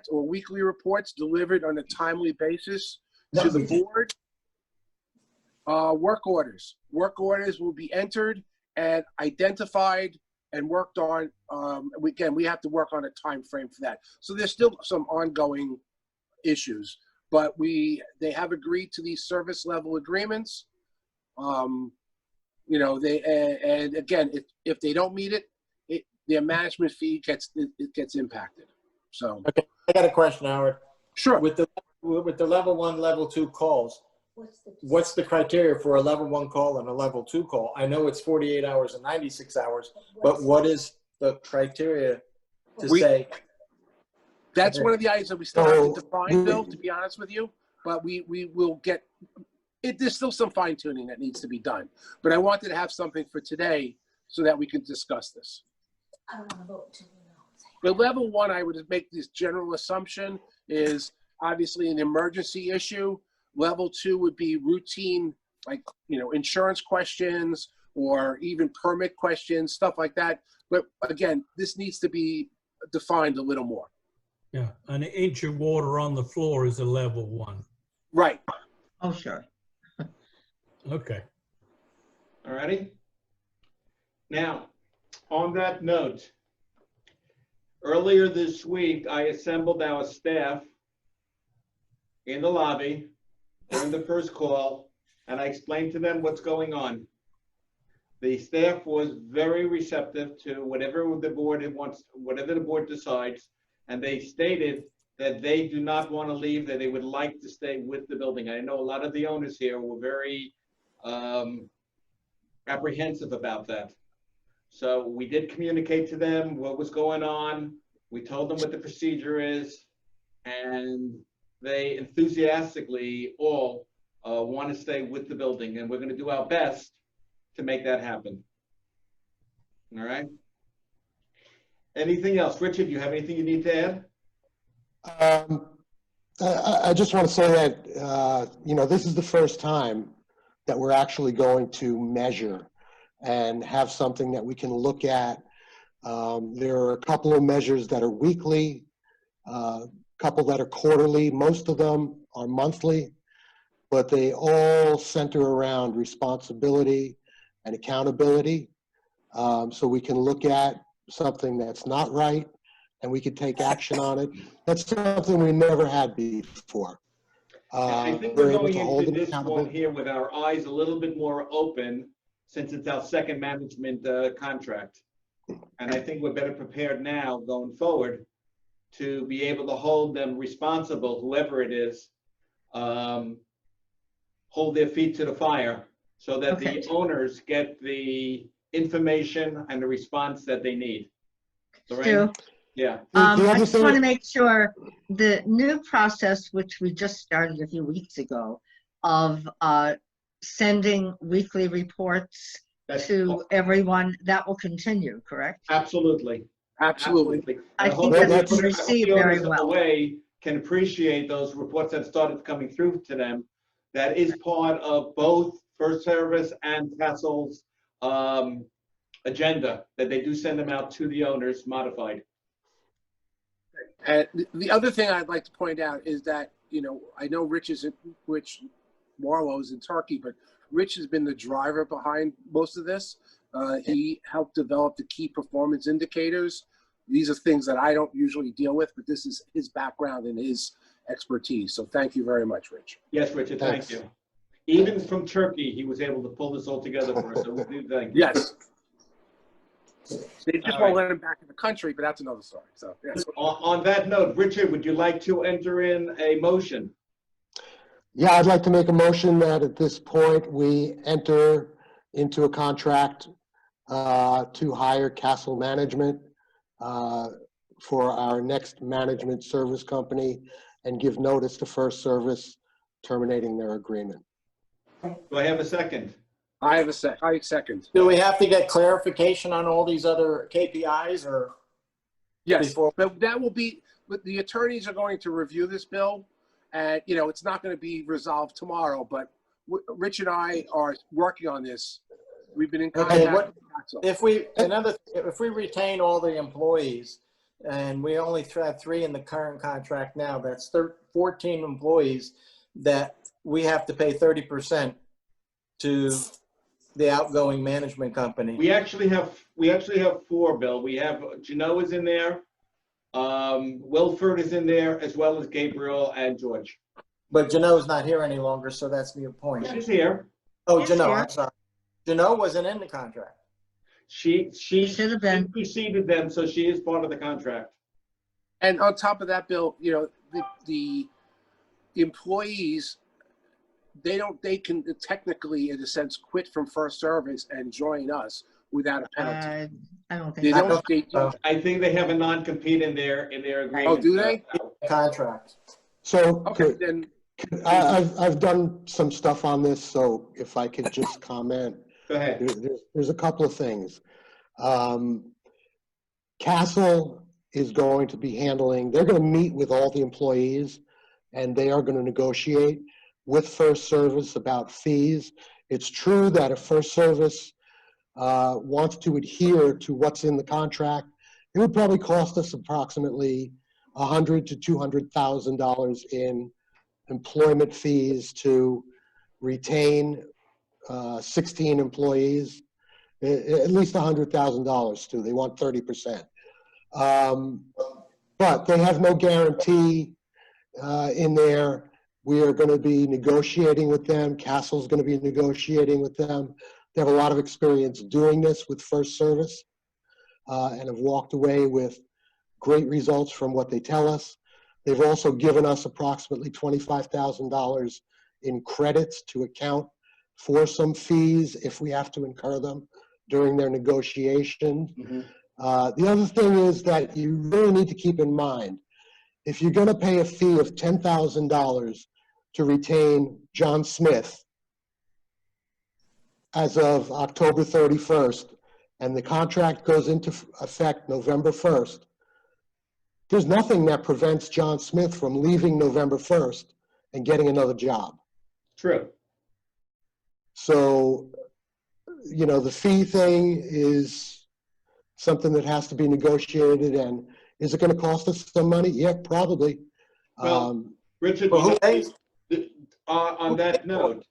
or weekly reports delivered on a timely basis to the board. Work orders. Work orders will be entered and identified and worked on. Again, we have to work on a time frame for that. So there's still some ongoing issues, but they have agreed to these service level agreements. You know, and again, if they don't meet it, their management fee gets impacted. So okay, I got a question, Howard. Sure. With the level 1, level 2 calls, what's the criteria for a level 1 call and a level 2 call? I know it's 48 hours and 96 hours, but what is the criteria to say? That's one of the items that we still have to define, Bill, to be honest with you. But we will get it. There's still some fine tuning that needs to be done. But I wanted to have something for today so that we can discuss this. I don't want to vote to But level 1, I would make this general assumption is obviously an emergency issue. Level 2 would be routine, like, you know, insurance questions or even permit questions, stuff like that. But again, this needs to be defined a little more. Yeah, an inch of water on the floor is a level 1. Right. Oh, sure. Okay. All righty. Now, on that note, earlier this week, I assembled our staff in the lobby during the first call, and I explained to them what's going on. The staff was very receptive to whatever the board wants, whatever the board decides, and they stated that they do not want to leave, that they would like to stay with the building. I know a lot of the owners here were very apprehensive about that. So we did communicate to them what was going on. We told them what the procedure is, and they enthusiastically all want to stay with the building, and we're going to do our best to make that happen. All right. Anything else? Richard, you have anything you need to add? I just want to say that, you know, this is the first time that we're actually going to measure and have something that we can look at. There are a couple of measures that are weekly, a couple that are quarterly. Most of them are monthly, but they all center around responsibility and accountability. So we can look at something that's not right and we could take action on it. That's something we never had before. I think we're going into this one here with our eyes a little bit more open, since it's our second management contract. And I think we're better prepared now going forward to be able to hold them responsible, whoever it is, hold their feet to the fire so that the owners get the information and the response that they need. Stu, yeah. I just want to make sure the new process, which we just started a few weeks ago, of sending weekly reports to everyone, that will continue, correct? Absolutely. Absolutely. I think that's been received very well. Way can appreciate those reports that started coming through to them. That is part of both First Service and Castle's agenda, that they do send them out to the owners modified. And the other thing I'd like to point out is that, you know, I know Rich Marlowe is in Turkey, but Rich has been the driver behind most of this. He helped develop the key performance indicators. These are things that I don't usually deal with, but this is his background and his expertise. So thank you very much, Rich. Yes, Richard, thank you. Even from Turkey, he was able to pull this all together for us. So we do thank you. Yes. They just won't let him back in the country, but that's another story. So yes. On that note, Richard, would you like to enter in a motion? Yeah, I'd like to make a motion that at this point we enter into a contract to hire Castle Management for our next management service company and give notice to First Service terminating their agreement. Do I have a second? I have I second. Do we have to get clarification on all these other KPIs or? Yes, but that will be, the attorneys are going to review this bill, and, you know, it's not going to be resolved tomorrow, but Rich and I are working on this. We've been in contact with Castle. If we retain all the employees, and we only have 3 in the current contract now. That's 14 employees that we have to pay 30% to the outgoing management company. We actually have 4, Bill. We have Genoa's in there, Wilford is in there, as well as Gabriel and George. But Genoa's not here any longer, so that's the point. She's here. Oh, Yes, Genoa, here. I'm sorry. Genoa wasn't in the contract. She Should have been. preceded them, so she is part of the contract. And on top of that, Bill, you know, the employees, they can technically, in a sense, quit from First Service and join us without a penalty. I don't They think. don't, they, I think they have a non-compete in their agreement. Oh, do they? Contract. So okay, then, I've done some stuff on this, so if I could just comment. Go ahead. There's a couple of things. Castle is going to be handling, they're going to meet with all the employees, and they are going to negotiate with First Service about fees. It's true that if First Service wants to adhere to what's in the contract, it would probably cost us approximately $100,000 to $200,000 in employment fees to retain 16 employees, at least $100,000 too. They want 30%. But they have no guarantee in there. We are going to be negotiating with them. Castle's going to be negotiating with them. They have a lot of experience doing this with First Service and have walked away with great results from what they tell us. They've also given us approximately $25,000 in credits to account for some fees if we have to incur them during their negotiation. The other thing is that you really need to keep in mind, if you're going to pay a fee of $10,000 to retain John Smith as of October 31st, and the contract goes into effect November 1st, there's nothing that prevents John Smith from leaving November 1st and getting another job. True. So, you know, the fee thing is something that has to be negotiated, and is it going to cost us some money? Yeah, probably. Well, Richard, Well, who pays? on that note,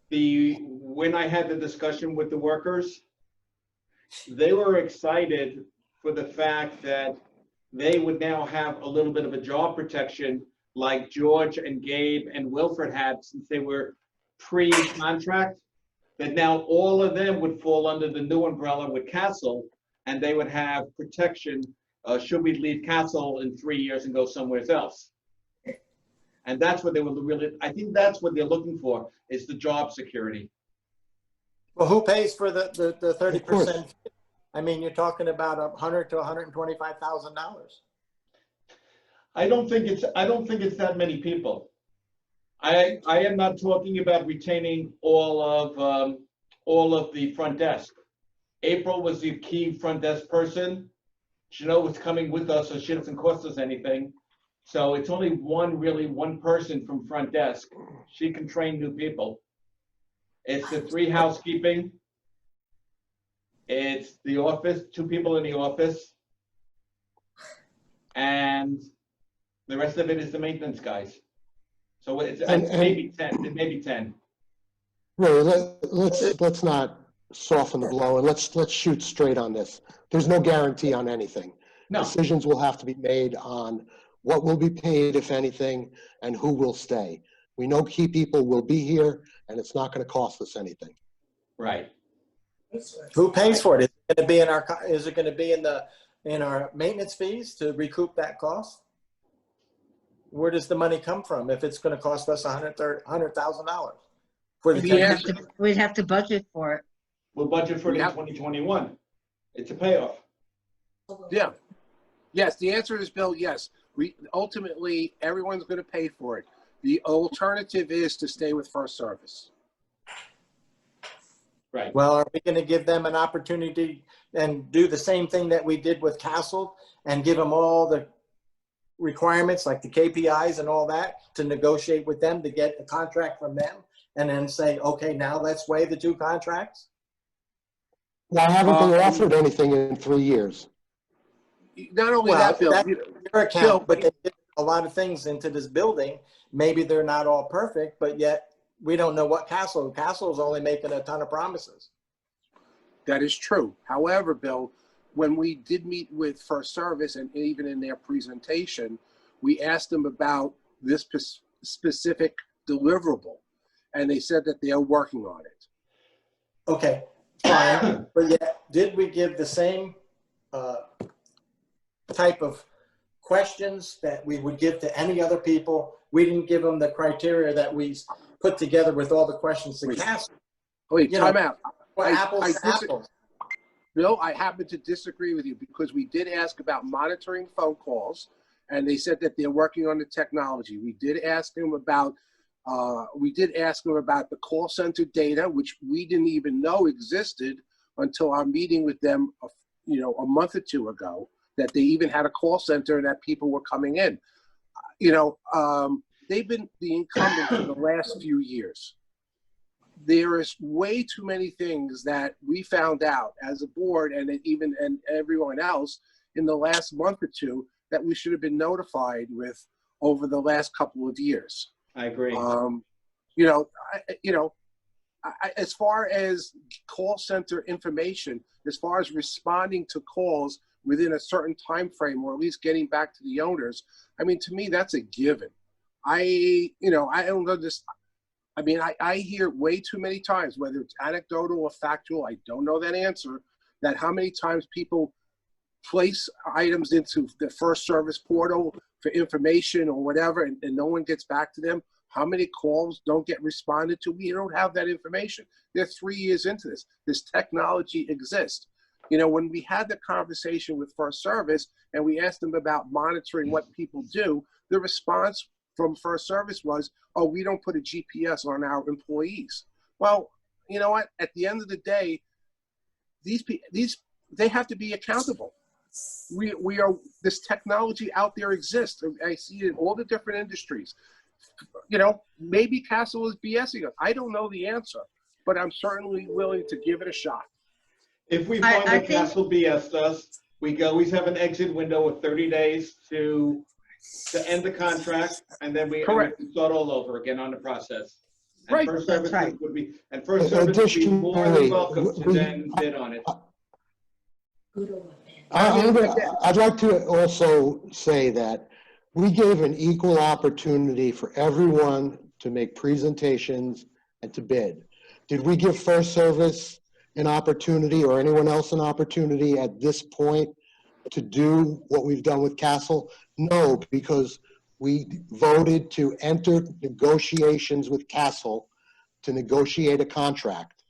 when I had the discussion with the workers, they were excited for the fact that they would now have a little bit of a job protection like George and Gabe and Wilfred had since they were pre-contract, that now all of them would fall under the new umbrella with Castle, and they would have protection should we leave Castle in 3 years and go somewhere else. And that's what they were really, I think that's what they're looking for, is the job security. Well, who pays for the Of course. 30%? I mean, you're talking about $100,000 to $125,000. I don't think it's that many people. I am not talking about retaining all of the front desk. April was the key front desk person. Janelle was coming with us, so she doesn't cost us anything. So it's only one person from front desk. She can train new people. It's the 3 housekeeping. It's the office, 2 people in the office. And the rest of it is the maintenance guys. So it's maybe 10, maybe 10. Really, let's not soften the blow, and let's shoot straight on this. There's no guarantee on anything. No. Decisions will have to be made on what will be paid, if anything, and who will stay. We know key people will be here, and it's not going to cost us anything. Right. Who pays for it? Is it going to be in our maintenance fees to recoup that cost? Where does the money come from if it's going to cost us $100,000 for the We'd have to budget for it. We'll budget for it in 2021. It's a payoff. yeah. Yes, the answer is, Bill, yes. Ultimately, everyone's going to pay for it. The alternative is to stay with First Service. Right. Well, are we going to give them an opportunity and do the same thing that we did with Castle and give them all the requirements like the KPIs and all that to negotiate with them to get a contract from them and then say, okay, now let's weigh the 2 contracts? Why haven't they offered anything in 3 years? not only Well, that, Bill, that's you know, their account, but they did a lot of things into this building. Maybe they're not all perfect, but yet we don't know what Castle's only making a ton of promises. that is true. However, Bill, when we did meet with First Service, and even in their presentation, we asked them about this specific deliverable, and they said that they're working on it. Okay, fine, but yet, did we give the same type of questions that we would give to any other people? We didn't give them the criteria that we put together with all the questions to Wait. Castle. Wait, You time know, out. Well, apples to dis- apples. Bill, I happen to disagree with you because we did ask about monitoring phone calls, and they said that they're working on the technology. We did ask them about the call center data, which we didn't even know existed until our meeting with them, a month or two ago, that they even had a call center and that people were coming in. They've been the incumbent for the last few years. There is way too many things that we found out as a board and everyone else in the last month or two that we should have been notified with over the last couple of years. I agree. As far as call center information, as far as responding to calls within a certain time frame, or at least getting back to the owners, I mean, to me, that's a given. I don't know this. I mean, I hear way too many times, whether it's anecdotal or factual, I don't know that answer, that how many times people place items into the First Service portal for information or whatever, and no one gets back to them. How many calls don't get responded to? We don't have that information. They're 3 years into this. This technology exists. When we had the conversation with First Service and we asked them about monitoring what people do, the response from First Service was, oh, we don't put a GPS on our employees. Well, you know what? At the end of the day, they have to be accountable. This technology out there exists. I see it in all the different industries. Maybe Castle is BSing us. I don't know the answer, but I'm certainly willing to give it a shot. If we I find that think- Castle BS us, we always have an exit window of 30 days to end the contract, and then we Correct. start all over again on the process. And Right. First That's Service right. would be more than Additionally, welcome to then bid on it. Good or bad. I'd like to also say that we gave an equal opportunity for everyone to make presentations and to bid. Did we give First Service an opportunity, or anyone else an opportunity at this point to do what we've done with Castle? No, because we voted to enter negotiations with Castle to negotiate a contract.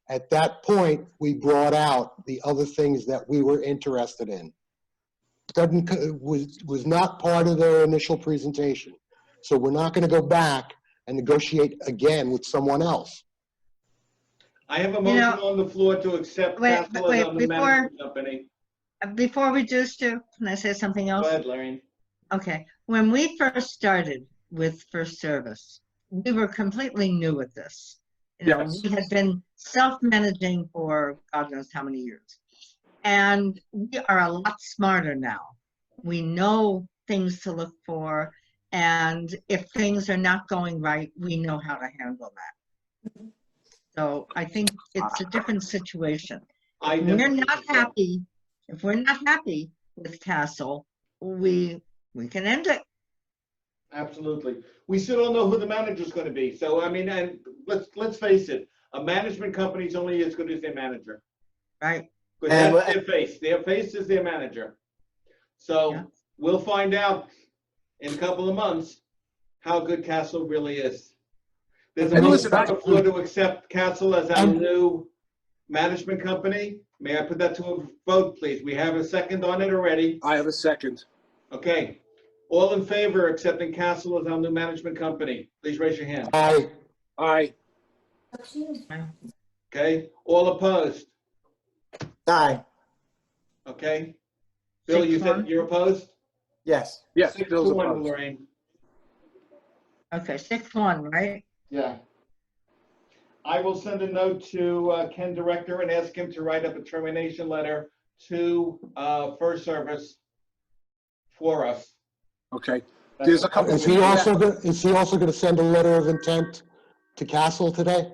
At that point, we brought out the other things that we were interested in. Was not part of their initial presentation. So we're not going to go back and negotiate again with someone else. I have a motion on the floor to accept Castle as the management company. Before we do, Stu, can I say something else? Go ahead, Lorraine. Okay, when we first started with First Service, we were completely new at this. Yes. We had been self-managing for God knows how many years. And we are a lot smarter now. We know things to look for, and if things are not going right, we know how to handle that. So I think it's a different situation. If we're not happy with Castle, we can end it. Absolutely. We still don't know who the manager's going to be. So, I mean, and let's face it, a management company is only as good as their manager. Right. Because that's their face. Their face is their manager. So we'll find out in a couple of months how good Castle really is. There's a motion on the floor to accept Castle as our new management company. May I put that to a vote, please? We have a second on it already. I have a second. Okay. All in favor of accepting Castle as our new management company, please raise your hand. Aye. Aye. Okay. All opposed? Aye. Okay. Bill, you said you're opposed? Yes. Yes, 6 Bill's to 1, opposed. Lorraine. Okay, 6-1, right? Yeah. I will send a note to Ken Director and ask him to write up a termination letter to First Service for us. Okay. There's a couple. Is he also going to send a letter of intent to Castle today?